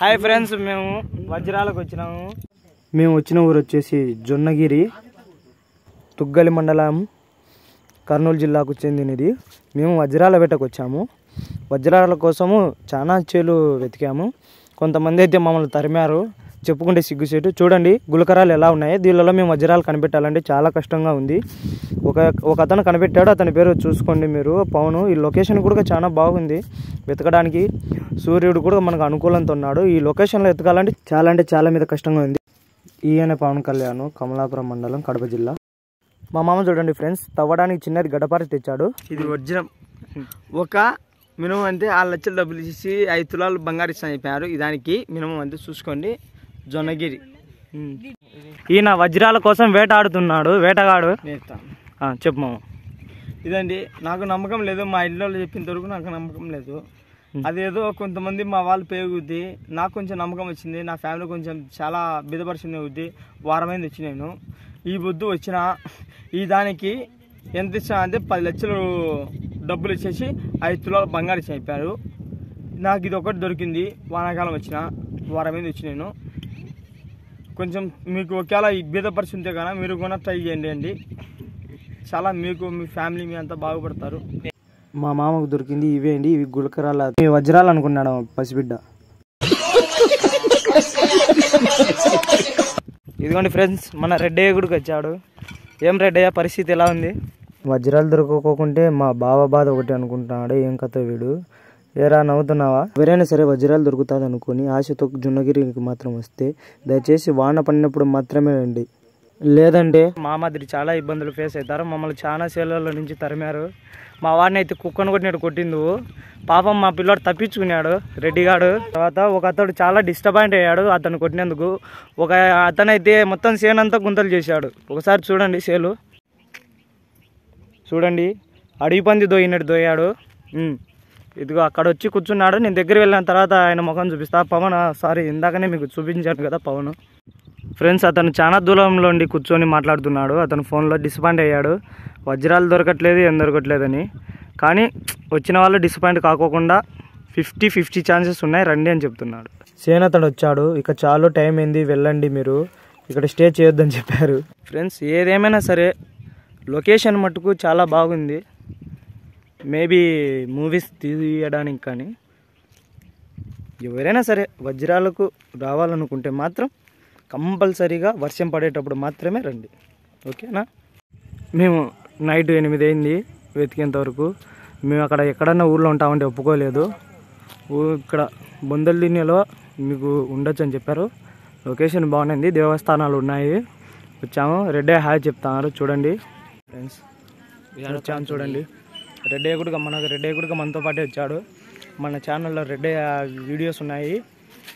Hi friends, మేము వజ్రాలకు వచ్చినాము. మేము వచ్చిన ఊరు వచ్చేసి జొన్నగిరి, తుగ్గలి మండలం, కర్నూలు జిల్లాకు చెందినది. మేము వజ్రాల వేటకు వచ్చాము. వజ్రాల కోసము చాలా చేలు వెతికాము. కొంతమంది అయితే మమ్మల్ని తరిమారు, చెప్పుకుంటే సిగ్గుసేటు. చూడండి గులకరాలు ఎలా ఉన్నాయి. దీనిలో మేము వజ్రాలు కనిపెట్టాలంటే చాలా కష్టంగా ఉంది. ఒక అతను కనిపెట్టాడు, అతని పేరు చూసుకోండి మీరు, పవన్. ఈ లొకేషన్ కూడా చాలా బాగుంది వెతకడానికి. సూర్యుడు కూడా మనకు అనుకూలంతో ఉన్నాడు. ఈ లొకేషన్లో ఎతకాలంటే చాలా మీద కష్టంగా ఉంది. ఈయన పవన్ కళ్యాణ్, కమలాపురం మండలం, కడప జిల్లా. మా మామ చూడండి ఫ్రెండ్స్, తవ్వడానికి చిన్నది గడపారి తెచ్చాడు. ఇది వజ్రం. ఒక మినిమం అంటే 6 లక్షలు డబ్బులు ఇచ్చి 5 తులాలు బంగారు ఇస్తాను చెప్పారు. దానికి మినిమం అంటే చూసుకోండి. జొన్నగిరి. ఈయన వజ్రాల కోసం వేటాడుతున్నాడు, వేటగాడు. చెప్పు మామ. ఇదండి, నాకు నమ్మకం లేదు. మా ఇళ్ళలో చెప్పినంత వరకు నాకు నమ్మకం లేదు. అదేదో కొంతమంది మా వాళ్ళు పేగుద్ది, నాకు కొంచెం నమ్మకం వచ్చింది. నా ఫ్యామిలీ కొంచెం చాలా బిధపరిచింది అవుద్ది. వారమైంది వచ్చి నేను ఈ బొద్దు వచ్చిన ఈ దానికి ఎంత ఇచ్చా అంటే 10 లక్షలు డబ్బులు ఇచ్చేసి 5 తులాలు బంగారు ఇచ్చి చెప్పారు. నాకు ఇది ఒకటి దొరికింది. వానాకాలం వచ్చిన వారమైంది వచ్చి నేను కొంచెం మీకు ఒకవేళ ఈ బిధపరిచింటే కానీ మీరు కూడా ట్రై చేయండి అండి. చాలా మీకు, మీ ఫ్యామిలీ, మీ అంతా బాగుపడతారు. మా మామకు దొరికింది ఇవే అండి. ఇవి గులకరాల వజ్రాలు అనుకున్నాడు పసిబిడ్డ. ఇదిగోండి ఫ్రెండ్స్, మన రెడ్డయ్య గుడికి వచ్చాడు. ఏం రెడ్డయ్య, పరిస్థితి ఎలా ఉంది? వజ్రాలు దొరకకుంటే మా బావ బాధ ఒకటి అనుకుంటున్నాడు. ఏం కథ వీడు, ఏరా నవ్వుతున్నావా? ఎవరైనా సరే వజ్రాలు దొరుకుతుంది అనుకుని ఆశతో జొన్నగిరికి మాత్రం వస్తే దయచేసి వాన పడినప్పుడు మాత్రమే రండి, లేదంటే మా మాదిరి చాలా ఇబ్బందులు ఫేస్ అవుతారు. మమ్మల్ని చాలా సేలల్లో నుంచి తరిమారు. మా వాడిని అయితే కుక్కను కొట్టినట్టు కొట్టింది. పాపం మా పిల్లోడు తప్పించుకున్నాడు రెడ్డిగాడు. తర్వాత ఒక అతడు చాలా డిస్టర్బాయింట్ అయ్యాడు అతను కొట్టినందుకు. ఒక అతనైతే మొత్తం సేనంతా గుంతలు చేశాడు. ఒకసారి చూడండి సేలు చూడండి, అడవి పంది దోయినట్టు దోయాడు. ఇదిగో అక్కడ వచ్చి కూర్చున్నాడు. నేను దగ్గర వెళ్ళిన తర్వాత ఆయన ముఖం చూపిస్తా. పవన్, సారీ ఇందాకనే మీకు చూపించాను కదా పవన్. ఫ్రెండ్స్, అతను చాలా దూరంలో ఉండి కూర్చొని మాట్లాడుతున్నాడు. అతను ఫోన్లో డిసప్పాయింట్ అయ్యాడు. వజ్రాలు దొరకట్లేదు, ఏం దొరకట్లేదని. కానీ వచ్చిన వాళ్ళు డిసప్పాయింట్ కాకోకుండా 50-50 ఛాన్సెస్ ఉన్నాయి, రండి అని చెప్తున్నాడు. సేనతడు వచ్చాడు. ఇక చాలు, టైం ఏంది, వెళ్ళండి మీరు, ఇక్కడ స్టే చేయొద్దని చెప్పారు. ఫ్రెండ్స్, ఏదేమైనా సరే లొకేషన్ మటుకు చాలా బాగుంది. మేబీ మూవీస్ తీయడానికి. కానీ ఎవరైనా సరే వజ్రాలకు రావాలనుకుంటే మాత్రం కంపల్సరీగా వర్షం పడేటప్పుడు మాత్రమే రండి, ఓకేనా? మేము నైట్ 8 అయింది వెతికేంత వరకు. మేము అక్కడ ఎక్కడన్నా ఊళ్ళో ఉంటామంటే ఒప్పుకోలేదు. ఇక్కడ బొందల్దిన్నెలో మీకు ఉండొచ్చు అని చెప్పారు. లొకేషన్ బాగుంది, దేవస్థానాలు ఉన్నాయి. వచ్చాము. రెడ్డయ్య హాయ్ చెప్తున్నారు. చూడండి ఫ్రెండ్స్, వచ్చాము చూడండి. రెడ్డయ్య కూడా మనతో పాటే వచ్చాడు. మన ఛానల్లో రెడ్డయ్య వీడియోస్ ఉన్నాయి.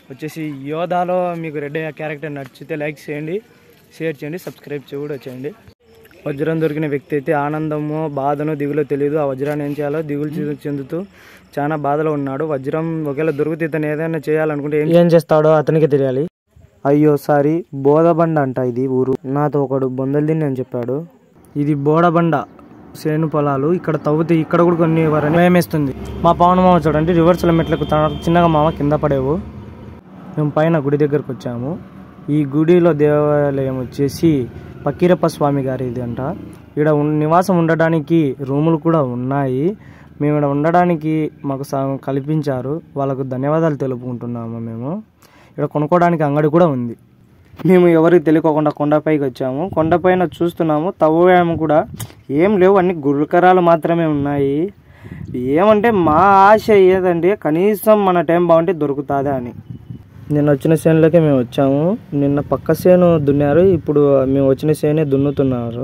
వచ్చేసి యోధాలో మీకు రెడ్డయ్య క్యారెక్టర్ నచ్చితే లైక్ చేయండి, షేర్ చేయండి, సబ్స్క్రైబ్ కూడా చేయండి. వజ్రం దొరికిన వ్యక్తి అయితే ఆనందమో బాధనో దిగులో తెలియదు. ఆ వజ్రాన్ని ఏం చేయాలో దిగులు చెందుతూ చాలా బాధలో ఉన్నాడు. వజ్రం ఒకవేళ దొరికితే ఇతను ఏదైనా చేయాలనుకుంటే ఏం చేస్తాడో అతనికి తెలియాలి. అయ్యో సారీ, బోధబండ అంట ఇది ఊరు. నాతో ఒకడు బొందల్దిన్ని అని చెప్పాడు. ఇది బోడబండ సేను పొలాలు. ఇక్కడ తవ్వుతే ఇక్కడ కూడా కొన్ని భయమేస్తుంది. మా పవన్ మామ చూడండి, రివర్స్లో మెట్లకు చిన్నగా మామ కింద పడేవు. మేము పైన గుడి దగ్గరకు వచ్చాము. ఈ గుడిలో దేవాలయం వచ్చేసి పకీరప్ప స్వామి గారి ఇది అంట. ఇక్కడ నివాసం ఉండడానికి రూములు కూడా ఉన్నాయి. మేము ఇక్కడ ఉండడానికి మాకు కల్పించారు. వాళ్ళకు ధన్యవాదాలు తెలుపుకుంటున్నాము. మేము ఇక్కడ కొనుక్కోవడానికి అంగడి కూడా ఉంది. మేము ఎవరికి తెలియకోకుండా కొండపైకి వచ్చాము. కొండపైన చూస్తున్నాము, తవ్వము కూడా ఏం లేవు, అన్ని గులకరాలు మాత్రమే ఉన్నాయి. ఏమంటే మా ఆశ ఏదంటే కనీసం మన టైం బాగుంటే దొరుకుతుందా అని. నిన్న వచ్చిన చేనులోకే మేము వచ్చాము. నిన్న పక్క చేను దున్నారు, ఇప్పుడు మేము వచ్చిన చేనే దున్నుతున్నారు.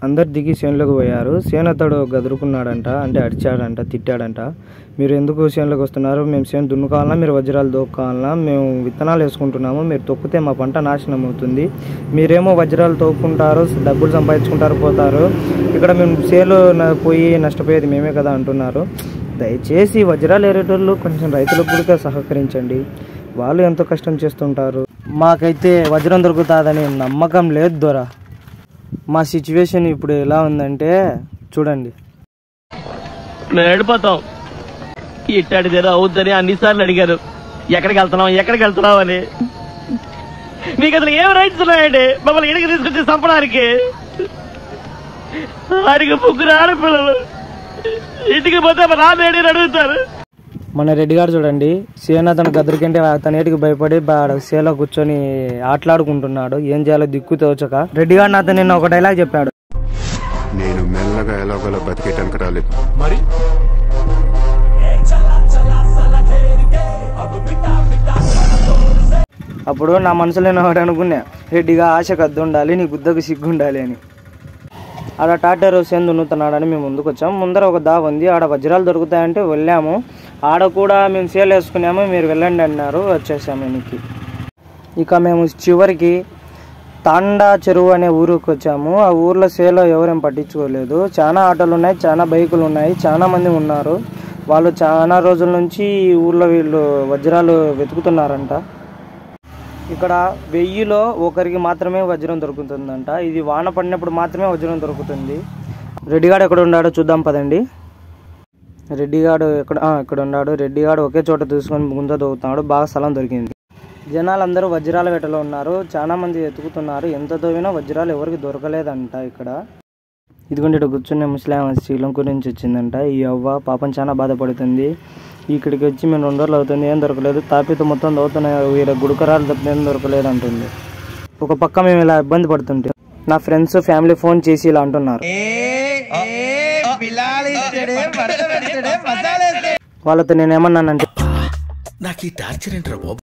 అందరు దిగి చేనులోకి పోయారు. చేనతడు గదురుకున్నాడంట, అంటే అడిచాడంట, తిట్టాడంట. మీరు ఎందుకు చేనులోకి వస్తున్నారు? మేము చేను దున్నుకోవాలన్నా, మీరు వజ్రాలు తోక్కాలన్నా, మేము విత్తనాలు వేసుకుంటున్నాము. మీరు తొక్కితే మా పంట నాశనం అవుతుంది. మీరేమో వజ్రాలు తోక్కుంటారు, డబ్బులు సంపాదించుకుంటారు, పోతారు. ఇక్కడ మేము చేలు పోయి నష్టపోయేది మేమే కదా అంటున్నారు. దయచేసి వజ్రాలు ఏరేటోళ్ళు కొంచెం రైతులకు కూడా సహకరించండి. వాళ్ళు ఎంతో కష్టం చేస్తుంటారు. మాకైతే వజ్రం దొరుకుతుందని నమ్మకం లేదు దొరా. మా సిచ్యువేషన్ ఇప్పుడు ఎలా ఉందంటే చూడండి. మేము ఏడిపోతాం. ఇట్టాడి దగ్గర అవుద్దని అన్నిసార్లు అడిగారు, ఎక్కడికి వెళ్తున్నాం అని మీకు అసలు ఏం రైట్స్ ఉన్నాయండి మమ్మల్ని ఇంటికి తీసుకొచ్చి చంపడానికి? వారికి 3 ఆడపిల్లలు, ఇంటికి పోతే మా నాన్న ఏడని అడుగుతారు. మన రెడ్డి గారు చూడండి, సేన అతను గద్దరికంటే అతని ఏటికి భయపడి సేలో కూర్చొని ఆటలాడుకుంటున్నాడు. ఏం చేయాలో దిక్కు తోచక రెడ్డి గారు అతను నిన్న ఒక డైలాగ్ చెప్పాడు. నేను మెల్లగా ఎలాగోలా బతికేటానికి రాలేదు, మరి అప్పుడు నా మనసులో నేను ఒకటి అనుకున్నా, రెడ్డిగా ఆశకు అద్దు ఉండాలి, నీ గుద్దకు సిగ్గు ఉండాలి అని. ఆడ టాటర్ సేను దున్నుతున్నాడని మేము ముందుకు వచ్చాము. ముందర ఒక దావ ఉంది, ఆడ వజ్రాలు దొరుకుతాయంటే వెళ్ళాము. ఆడ కూడా మేము సేల్ వేసుకున్నాము, మీరు వెళ్ళండి అన్నారు, వచ్చేసాము వెనక్కి. ఇక మేము చివరికి తాండా చెరువు అనే ఊరికి వచ్చాము. ఆ ఊర్లో సేలో ఎవరేం పట్టించుకోలేదు. చాలా ఆటోలు ఉన్నాయి, చాలా బైకులు ఉన్నాయి, చాలా మంది ఉన్నారు. వాళ్ళు చాలా రోజుల నుంచి ఈ ఊర్లో వీళ్ళు వజ్రాలు వెతుకుతున్నారంట. ఇక్కడ 1000లో ఒకరికి మాత్రమే వజ్రం దొరుకుతుందంట. ఇది వాన పడినప్పుడు మాత్రమే వజ్రం దొరుకుతుంది. రెడ్డిగాడు ఎక్కడ ఉన్నాడో చూద్దాం పదండి. రెడ్డిగాడు ఇక్కడ ఉన్నాడు. రెడ్డిగాడు ఒకే చోట తీసుకొని ముందు దొరుకుతున్నాడు. బాగా స్థలం దొరికింది. జనాలందరూ వజ్రాల వేటలో ఉన్నారు. చాలా మంది వెతుకుతున్నారు. ఎంత తవ్వినా వజ్రాలు ఎవరికి దొరకలేదంట. ఇక్కడ ఇదిగోండి, ఇక్కడ కూర్చున్న ముస్లిం శ్రీలంక నుంచి వచ్చిందంట. ఈ అవ్వ పాపం చాలా బాధపడుతుంది. ఇక్కడికి వచ్చి మేము 2 రోజులు అవుతుంది, ఏం దొరకలేదు. తాపితో మొత్తం దొరుకుతున్నాయి, వీళ్ళ గుడకరాలు తప్ప ఏం దొరకలేదు అంటుంది. ఒక పక్క మేము ఇలా ఇబ్బంది పడుతుంటే నా ఫ్రెండ్స్ ఫ్యామిలీ ఫోన్ చేసి ఇలా అంటున్నారు. వాళ్ళతో నేను ఏమన్నానంటే, నాకు ఈ టార్చర్ ఏంట్రా బాబు,